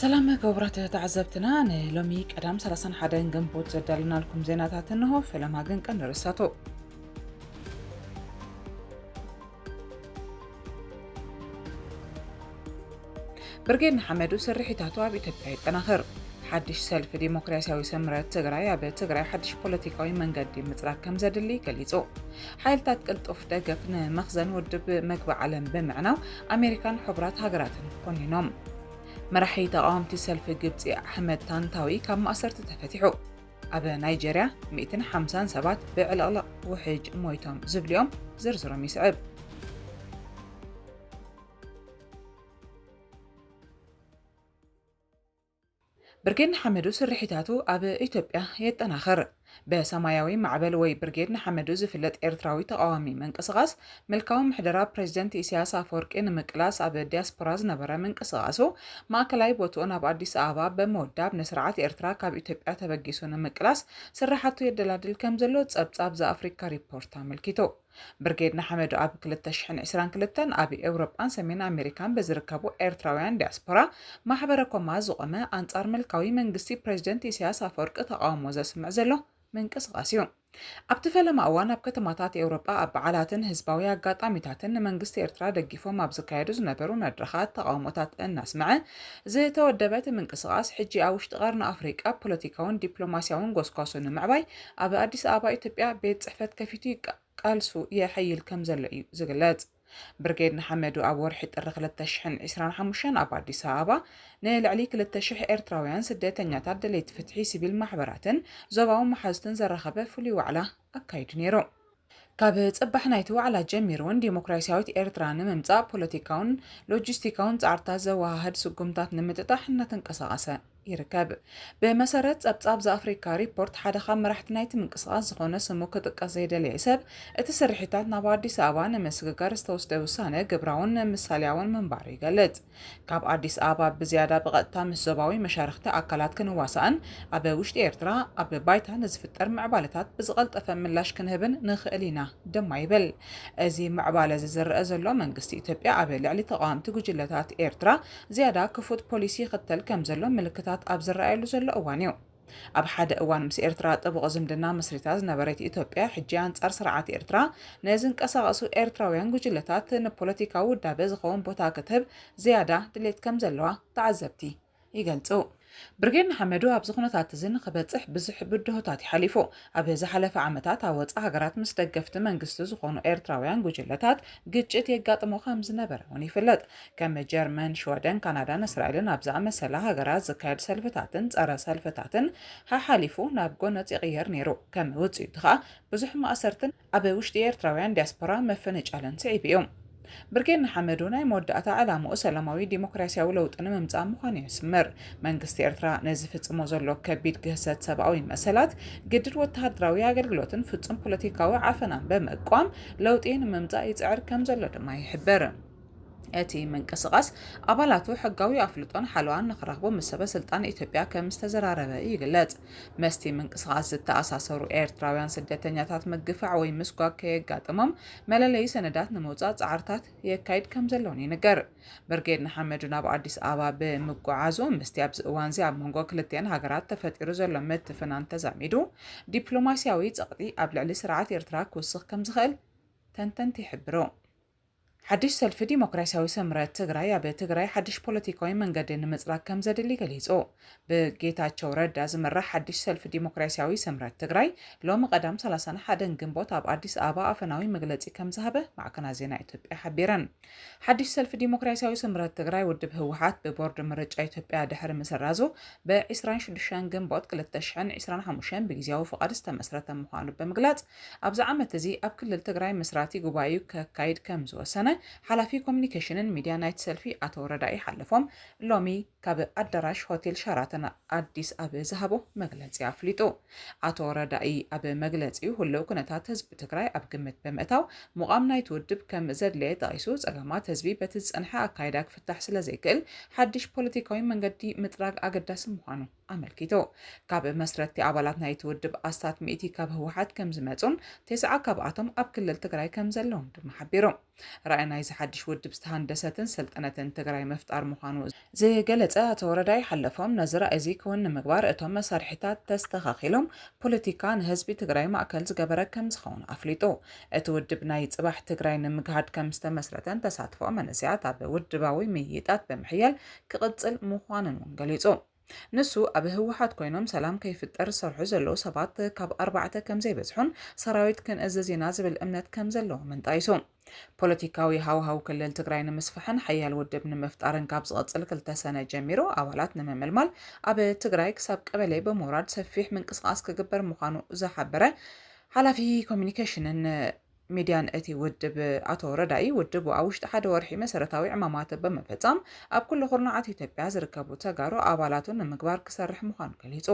سلام كبرات تعزبتنا لومي قدام 31 جنبوت زدلنا لكم زينات انه فيلم هاجن كان رساتو برجين حمدو سرحيتاتو اب إثيوبيا تناخر حدش سلف ديمقراطياوي سمرت تግራይ ኣብ ትግራይ حدش ፖለቲካዊ መንገዲ ምጽራቅ ከም ዘድሊ ገሊጹ ሓይልታት ቅልጡፍ ደገፍ ንመኽዘን ውድብ መግቢ ዓለም ብምዕናው ኣሜሪካን ሕብራት ሃገራትን ኮኒኖም መራሒ ተቃዋምቲ ሰልፊ ግብፂ ኣሕመድ ታንታዊ ካብ ማእሰርቲ ተፈቲሑ ኣብ ናይጀርያ 150 ሰባት ብዕልቕልቕ ውሕጅ ሞይቶም ዝብልዮም ዝርዝሮም ይስዕብ برجين حمدو سرحيتاتو أب إثيوبيا يتناخر بسماياوي معبل وي برجين حمدو زفلت إرتراوي تقاومي من قصغاس ملكاو محدرا بريزيدنت إسياس أفورك إن مقلاس أب دياسبوراز نبرا من قصغاسو ما كلاي بوتون أب أديس آبا بمودة بنسرعات إرتراك أب إثيوبيا تبقيسون مقلاس سرحاتو يدلادل كمزلو تسابتساب زا أفريكا ريبورتا ملكيتو برجيدنا حمدو أب كلتشحن عسران كلتن أبي أوروبان سمين أمريكان بزركبو إرتراويان دياسبورا ما حبركم ما زقمة أنصار ملكاوي من قصي بريزيدنت إسياس أفورك تقاوم وزاسمع زلو من قصغاسيون أبتفل ما أوانا بكتماتات أوروبا أبعالاتن هزباوية قاطعميتاتن من قصي إرترا دقيفو ما بزكايدوز نبرو ندرخات تقاوموتات الناس معه زي تودبات من قصغاس حجي أوش تغارنا أفريقيا بوليتيكاون دبلوماسياون قوسقاسون معباي أبا أديس آبا إثيوبيا بيت صحفت كفيتي قالسو يحيي الكمزل زغلات برجيد حمدو أبور حت الرخلة تشحن 25 أب أديس آبا نلعلي كل التشح إرتراويان سدتن يتعدل اللي تفتحي سبيل محبراتن زباو محازتن زرخبة فلي وعلا أكايد نيرو كاب تصبح نايتو على جميرون ديمقراطياويت إرترا نممصا بوليتيكاون لوجستيكاون صارتا زواهد سقمتات نمتطح نتنقسقاسه يركب بمسارات ابصاب افريكا ريبورت حدا خام مرحت نايت منقسقاس زخونه سمو كጥቀስ ዘይደለ ይሰብ እቲ ስርሒታት ናብ ኣዲስ ኣበባ ንምስግጋር ዝተወስደ ውሳነ ግብራውን ምሳሌያውን መንባር ይገልጽ ካብ ኣዲስ ኣበባ ብዝያዳ ብቐጥታ ምስ ዞባዊ መሻርክቲ ኣካላት ክንዋሳእን ኣብ ውሽጢ ኤርትራ ኣብ ባይታ ንዝፍጠር ምዕባለታት ብዝቐልጠፈ ምላሽ ክንህብን ንኽእል ኢና ድማ ይብል እዚ ምዕባለ ዝዝርአ ዘሎ መንግስቲ ኢትዮጵያ ኣብ ልዕሊ ተቃዋምቲ ጉጅለታት ኤርትራ ዝያዳ ክፉት ፖሊሲ ይኽተል ከም ዘሎ ምልክታት ኣብ ዝረኣየሉ ዘሎ እዋን እዩ ኣብ ሓደ እዋን ምስ ኤርትራ ጥቡቕ ዝምድና መስሪታ ዝነበረት ኢትዮጵያ ሕጂ ኣንጻር ስርዓት ኤርትራ ነዝንቀሳቐሱ ኤርትራውያን ጉጅለታት ንፖለቲካዊ ውዳበ ዝኸውን ቦታ ክትህብ ዝያዳ ድሌት ከም ዘለዋ ተዓዘብቲ ይገልጹ برجين حمدو أب زخنات تزن خبتصح بزح بدهوتات حليفو أب زحلف عمتات أوضع هجرات مستقفت من قصة زخون إيرتراويان جوجلتات جتشت يقاط مخامز نبر ونيفلت كم جرمن شوادن كندا إسرائيل أبزع مسلا هجرات زكاير سلفتاتن أرى سلفتاتن ها حليفو نابجونة يغير نيرو كم وتصيب دخا بزح ما أسرتن أب وشت إيرتراويان دياسبورا مفنج علن تعبيهم برجين حمدونا مودة على مؤسسة ديمقراطية ولوطن ممصا مخان يسمر منግስት ኤርትራ ነዚህ ፍጽሞ ዘሎ ከቢድ ግህሰት ሰብአዊ መሰላት ግድር ወታደራዊ አገልግሎትን ፍጹም ፖለቲካዊ ዓፈናን በመቋም ለውጥን መምጻ ይጽዕር ከም ዘሎ ድማ ይሕበር أتي من قصقاس أبالاتو حقاوي أفلطون حلوان نخرقبو مسبة سلطان إثيوبيا كمستزرارة يقلت مستي من قصقاس التأساسورو إيرتراويان سدتنياتات مقفع ويمسكوا كيقاتمم ملالي سندات نموزات عرتات يكايد كمزلوني نقر برقيد نحمدنا بأديس آبا بمقعازو مستي أبز أوانزي عب منغو كلتين هاقرات تفتيرو زلمت فنان تزاميدو دبلوماسياوي تقضي قبل علي سرعات إيرتراك وسخ كمزخل تنتنتي حبرو حدش سلف ديمقراطياوي سمرت تግራይ ኣብ ትግራይ حدش ፖለቲካዊ መንገዲ ንምጽራቅ ከም ዘድሊ ገሊጹ ብጌታቸው ረዳ ዝመራሕ حدش ሰልፍ ዲሞክራሲያዊ ሰምረት ትግራይ ሎሚ ቀዳም 31 ግንቦት ኣብ አዲስ ኣበባ ኣፈናዊ መግለጺ ከም ዝሃበ ማዕከና ዜና ኢትዮጵያ ሓቢረን حدش ሰልፍ ዲሞክራሲያዊ ሰምረት ትግራይ ውድብ ህወሓት ብቦርድ ምርጫ ኢትዮጵያ ድሕሪ ምሰራዙ በ26 ግንቦት 2025 ብግዚያዊ ፍቃድ ዝተመስረተ ምዃኑ ብምግላጽ ኣብዚ ዓመት እዚ ኣብ ክልል ትግራይ መስራቲ ጉባኤ ከካይድ ከም ዝወሰነ حلفي كوميونيكيشن ميديا نايت سيلفي أتو ردائي حلفهم لومي كاب أدراش هوتيل شاراتنا أديس أبي زهبو مغلطي أفليتو أتو ردائي أبي مغلطي هلو كنتات حزب تግራይ أب قمت بمأتاو مقام نايت ودب كم زد لي دايسوز أغامات حزبي بتزنحا أكايداك فتح سلازيكل حدش بوليتيكاوي منغدي متراق أقداس مخانو أملكيتو كاب مسرتي أبالات نايت ودب أستات مئتي كاب هوحات كم زماتون 9 كاب أتم أب كلل تግራይ كم زلون دم حبيرو رأي ናይዚ ሓድሽ ውድብ ዝተሃንደሰትን ስልጠነትን ትግራይ ምፍጣር ምዃኑ ዝገለጸ ኣቶ ወረዳይ ሓለፎም ነዚ ራእዚ ክውን ንምግባር እቶም መሳርሒታት ተስተኻኺሎም ፖለቲካ ንህዝቢ ትግራይ ማእከል ዝገበረ ከም ዝኸውን ኣፍሊጡ እቲ ውድብ ናይ ጽባሕ ትግራይ ንምግሃድ ከም ዝተመስረተን ተሳትፎ መንእሰያት ኣብ ውድባዊ ምይይጣት ብምሕያል ክቕጽል ምዃኑን ገሊጹ ንሱ ኣብ ህወሓት ኮይኖም ሰላም ከይፍጠር ዝሰርሑ ዘለዉ ሰባት ካብ 4 ከም ዘይበዝሑን ሰራዊት ክንእዘዝ ኢና ዝብል እምነት ከም ዘለዎም እንጣይሱ ፖለቲካዊ ሃዋሃው ክልል ትግራይ ንምስፋሕን ሓያል ውድብ ንምፍጣርን ካብ ዝቐጽል 2 ሰነ ጀሚሩ ኣባላት ንምምልማል ኣብ ትግራይ ክሳብ ቀበሌ ብምውራድ ሰፊሕ ምንቅስቓስ ክግበር ምዃኑ ዝሓበረ ሓላፊ ኮሚኒኬሽንን ሚድያን እቲ ውድብ ኣቶ ረዳኢ ውድብ ኣብ ውሽጢ ሓደ ወርሒ መሰረታዊ ዕማማት ብምፍጻም ኣብ ኩሉ ኩርናዓት ኢትዮጵያ ዝርከቡ ተጋሩ ኣባላቱን ንምግባር ክሰርሕ ምዃኑ ገሊጹ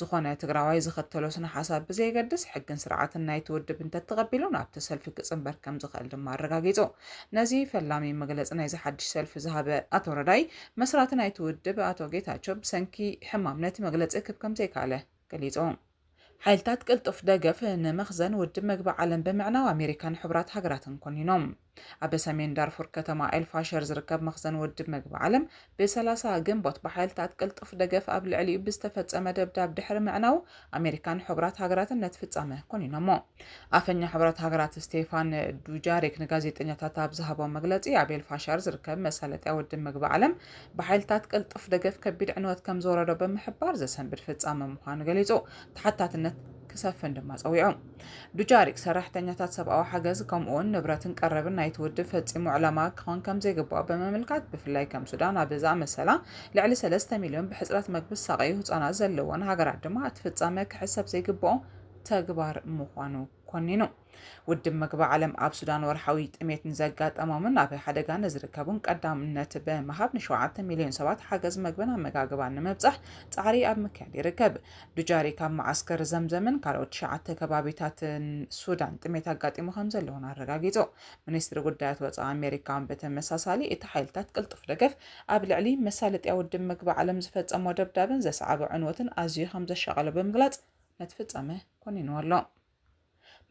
ዝኾነ ትግራዋይ ዝኽተሎ ስነ ሓሳብ ብዘይገድስ ሕግን ስርዓትን ናይቲ ውድብ እንተተቐቢሉ ናብቲ ሰልፊ ክጽንበር ከም ዝኽእል ድማ ኣረጋጊጹ ነዚ ፈላሚ መግለጺ ናይ ዝሓድሽ ሰልፊ ዝሃበ ኣቶ ረዳኢ መስራቲ ናይቲ ውድብ ኣቶ ጌታቸው ብሰንኪ ሕማም ነቲ መግለጺ ክብ ከም ዘይካኣለ ገሊጹ ሓይልታት ቅልጡፍ ደገፍ ንመኽዘን ውድብ ምግቢ ዓለም ብምዕናው ኣሜሪካን ሕብራት ሃገራትን ኮኒኖም ኣብ ሰሜን ዳርፉር ከተማ ኤልፋሸር ዝርከብ መኽዘን ውድብ ምግቢ ዓለም ብ30 ግንቦት ብሓይልታት ቅልጡፍ ደገፍ ኣብ ልዕሊኡ ብዝተፈጸመ ደብዳብ ድሕሪ ምዕናው ኣሜሪካን ሕብራት ሃገራትን ነቲ ፍጻመ ኮኒኖሞ ኣፈኛ ሕብራት ሃገራት ስቴፋን ዱጃሪክ ንጋዜጠኛታት ኣብ ዝሃቦም መግለጺ ኣብ ኤልፋሸር ዝርከብ መሳለጥያ ውድብ ምግቢ ዓለም ብሓይልታት ቅልጡፍ ደገፍ ከቢድ ዕንወት ከም ዝወረዶ ብምሕባር ዘሰንብድ ፍጻመ ምዃኑ ገሊጹ ተሓታትነት ክሰፍን ድማ ጸዊዑ ዱጃሪክ ሰራሕተኛታት ሰብኣዊ ሓገዝ ከምኡውን ንብረትን ቀረብን ናይቲ ውድብ ፈጺሙ ዕላማ ክኾን ከም ዘይግባእ ብምምልካት ብፍላይ ከም ሱዳን ኣብ ዝኣመሰላ ልዕሊ 3 ሚልዮን ብሕፅረት መግቢ ዝሳቀዩ ህጻናት ዘለዎን ሃገራት ድማ እቲ ፍጻመ ክሕሰብ ዘይግብኦ ተግባር ምዃኑ ኮኒኑ ውድብ ምግቢ ዓለም ኣብ ሱዳን ወርሓዊ ጥሜት ንዘጋጠሞምን ኣብ ሓደጋ ንዝርከቡን ቀዳምነት ብምሃብ ን7 ሚልዮን ሰባት ሓገዝ ምግብን ኣመጋግባን ንምብጻሕ ጻዕሪ ኣብ ምክያድ ይርከብ ዱጃሪክ ኣብ ማዓስከር ዘምዘምን ካልኦት 9 ከባቢታትን ሱዳን ጥሜት ኣጋጢሙ ከም ዘለዎን ኣረጋጊጹ ሚኒስትሪ ጉዳያት ወጻኢ ኣሜሪካ ብተመሳሳሊ እቲ ሓይልታት ቅልጡፍ ደገፍ ኣብ ልዕሊ መሳለጥያ ውድብ ምግቢ ዓለም ዝፈጸሞ ደብዳብን ዘሰዓበ ዕንወትን ኣዝዩ ከም ዘሸቐለ ብምግላጽ ነቲ ፍጻመ ኮኒኑ ኣሎ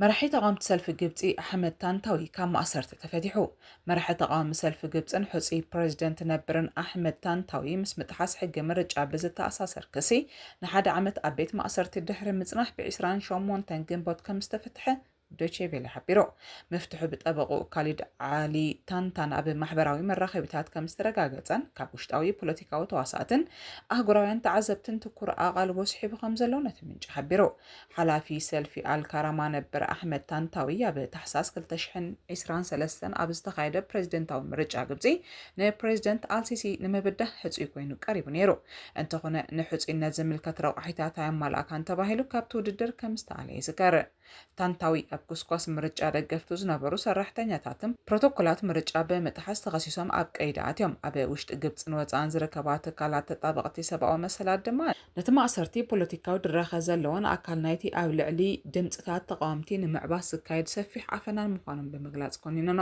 መራሒ ተቃውምቲ ሰልፊ ግብፂ ኣሕመድ ታንታዊ ካብ ማእሰርቲ ተፈቲሑ መራሒ ተቃውሚ ሰልፊ ግብፅን ሕፁ ፕሬዝደንት ነበርን ኣሕመድ ታንታዊ ምስ ምጥሓስ ሕጊ ምርጫ ብዝተኣሳሰር ክሲ ንሓደ ዓመት ኣብ ቤት ማእሰርቲ ድሕሪ ምጽናሕ ብ28 ግንቦት ከም ዝተፈትሐ ዶቼ ቬለ ሓቢሩ መፍትሑ ብጠበቁ ካሊድ ዓሊ ታንታን ኣብ ማሕበራዊ መራኸቢታት ከም ዝተረጋገፀን ካብ ውሽጣዊ ፖለቲካዊ ተዋሳእትን ኣህጉራውያን ተዓዘብትን ትኩር ኣቓልቦ ስሒቡ ከም ዘሎ ነቲ ምንጭ ሓቢሩ ሓላፊ ሰልፊ ኣልካራማ ነበር ኣሕመድ ታንታዊ ኣብ ታሕሳስ 2023 ኣብ ዝተኻየደ ፕሬዝደንታዊ ምርጫ ግብፂ ንፕሬዝደንት አልሲሲ ንምብዳህ ሕፁይ ኮይኑ ቀሪቡ ነይሩ እንተኾነ ንሕፁይነት ዝምልከት ረቑሒታት ኣየማልኣካን ተባሂሉ ካብቲ ውድድር ከም ዝተኣለየ ይዝከር ታንታዊ ኣብ ኩስኳስ ምርጫ ደገፍቱ ዝነበሩ ሰራሕተኛታትን ፕሮቶኮላት ምርጫ ብምጥሓስ ተኸሲሶም ኣብ ቀይዲ ኣትዮም ኣብ ውሽጢ ግብፅን ወፃእን ዝርከባ ትካላት ተጣበቕቲ ሰብኣዊ መሰላት ድማ ነቲ ማእሰርቲ ፖለቲካዊ ድራኸ ዘለዎን ኣካል ናይቲ ኣብ ልዕሊ ድምፅታት ተቃዋምቲ ንምዕባስ ዝካየድ ሰፊሕ ኣፈናን ምዃኑን ብምግላጽ ኮኒኖ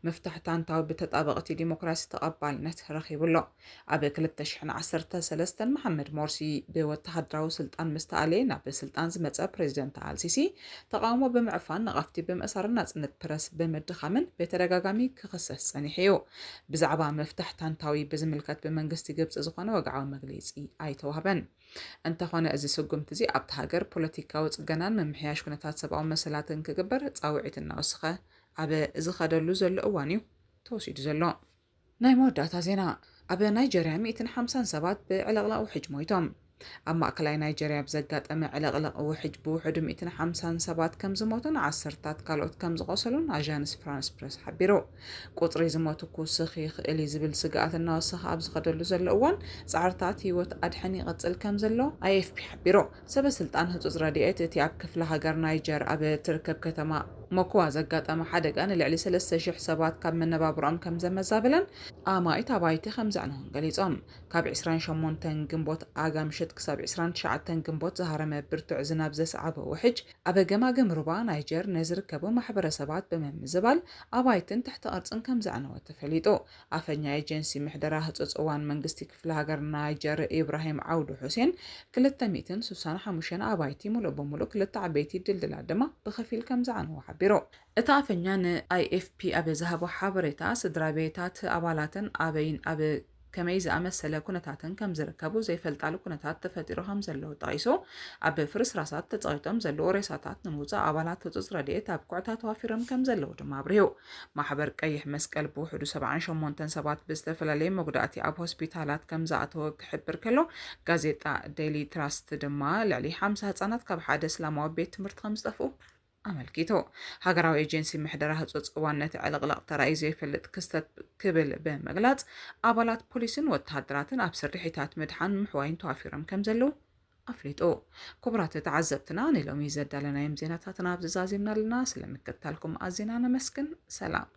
ምፍታሕ ታንታዊ ብተጣበቕቲ ዲሞክራሲ ተቐባልነት ረኺቡሎ ኣብ 2013 መሐመድ ሞርሲ ብወተሃደራዊ ስልጣን ምስተኣለየ ናብ ስልጣን ዝመፀ ፕሬዝደንት አልሲሲ ተቃውሞ ብምዕፋን ነቐፍቲ ብምእሳርን ናጽነት ፕረስ ብምድኻምን በተደጋጋሚ ክኽሰስ ጸኒሑ እዩ ብዛዕባ መፍታሕ ታንታዊ ብዝምልከት ብመንግስቲ ግብፂ ዝኾነ ወግዓዊ መግለጺ ኣይተዋህበን እንተኾነ እዚ ስጉምቲ እዚ ኣብቲ ሃገር ፖለቲካዊ ጽገናን ምምሕያሽ ኩነታት ሰብኣዊ መሰላትን ክግበር ጻውዒት እናወስኸ ኣብ ዝኸደሉ ዘሎ እዋን እዩ ተወሲዱ ዘሎ ናይ መወዳእታ ዜና ኣብ ናይጀርያ 150 ሰባት ብዕለቕላቕ ውሕጅ ሞይቶም ኣብ ማእከላይ ናይጀርያ ብዘጋጠመ ዕለቕላቕ ውሕጅ ብውሕዱ 150 ሰባት ከም ዝሞቱን 10ታት ካልኦት ከም ዝቆሰሉን ኣዣንስ ፍራንስ ፕረስ ሓቢሩ ቁፅሪ ዝሞቱ ክውስኽ ይኽእል ዝብል ስግኣት እናወሰኸ ኣብ ዝኸደሉ ዘሎ እዋን ጻዕርታት ህይወት ኣድሕን ይቐጽል ከም ዘሎ AFP ሓቢሩ ሰበስልጣን ህፁፅ ረድኤት እቲ ኣብ ክፍለ ሃገር ናይጀር ኣብ ትርከብ ከተማ ሞኩዋ ዘጋጠመ ሓደጋ ንልዕሊ 3000 ሰባት ካብ መነባብሮኦም ከም ዘመዛበለን ኣማኢት ኣባይቲ ከም ዘዕነውን ገሊፆም ካብ 28 ግንቦት ኣጋምሽት ክሳብ 29 ግንቦት ዝሃረመ ብርቱዕ ዝናብ ዘሰዓበ ውሕጅ ኣብ ገማግም ሩባ ናይጀር ንዝርከቡ ማሕበረሰባት ብምምዝባል ኣባይትን ትሕቲ ቅርጽን ከም ዘዕነወ ተፈሊጡ ኣፈኛ ኤጀንሲ ምሕደራ ህፁፅ እዋን መንግስቲ ክፍለ ሃገር ናይጀር ኢብራሂም ዓውዱ ሁሴን 265 ኣባይቲ ሙሉእ ብምሉእ ክልተ ዓበይቲ ድልድላት ድማ ብኸፊል ከም ዘዕነወ ሓቢሩ ሓቢሩ እታ ኣፈኛ ንIFP ኣብ ዝሃቦ ሓበሬታ ስድራ ቤታት ኣባላትን ኣበይን ኣብ ከመይ ዝኣመሰለ ኩነታትን ከም ዝርከቡ ዘይፈልጣሉ ኩነታት ተፈጢሩ ከም ዘለዎ ጠቂሱ ኣብ ፍርስራሳት ተፀቂጦም ዘለዉ ሬሳታት ንምውፃእ ኣባላት ህፁፅ ረድኤት ኣብ ኩዕታ ተዋፊሮም ከም ዘለዉ ድማ ኣብርሂቡ ማሕበር ቀይሕ መስቀል ብውሕዱ 78 ሰባት ብዝተፈላለየ መጉዳእቲ ኣብ ሆስፒታላት ከም ዝኣተወ ክሕብር ከሎ ጋዜጣ ዴይሊ ትራስት ድማ ልዕሊ 50 ህፃናት ካብ ሓደ እስላማዊ ቤት ትምህርቲ ከም ዝጠፍኡ ኣመልኪቱ ሃገራዊ ኤጀንሲ ምሕደራ ህፁፅ እዋን ነቲ ዕልቕልቕ ተራእዩ ዘይፈልጥ ክስተት ክብል ብምግላፅ ኣባላት ፖሊስን ወተሃደራትን ኣብ ስርሒታት ምድሓን ምሕዋይን ተዋፊሮም ከም ዘለዉ ኣፍሊጡ ክቡራት ተዓዘብትና ንሎሚ ዘዳለናዮም ዜናታትና ኣብዚ ዛዚምና ኣለና ስለምክትታልኩም ኣዝና ነመስግን ሰላም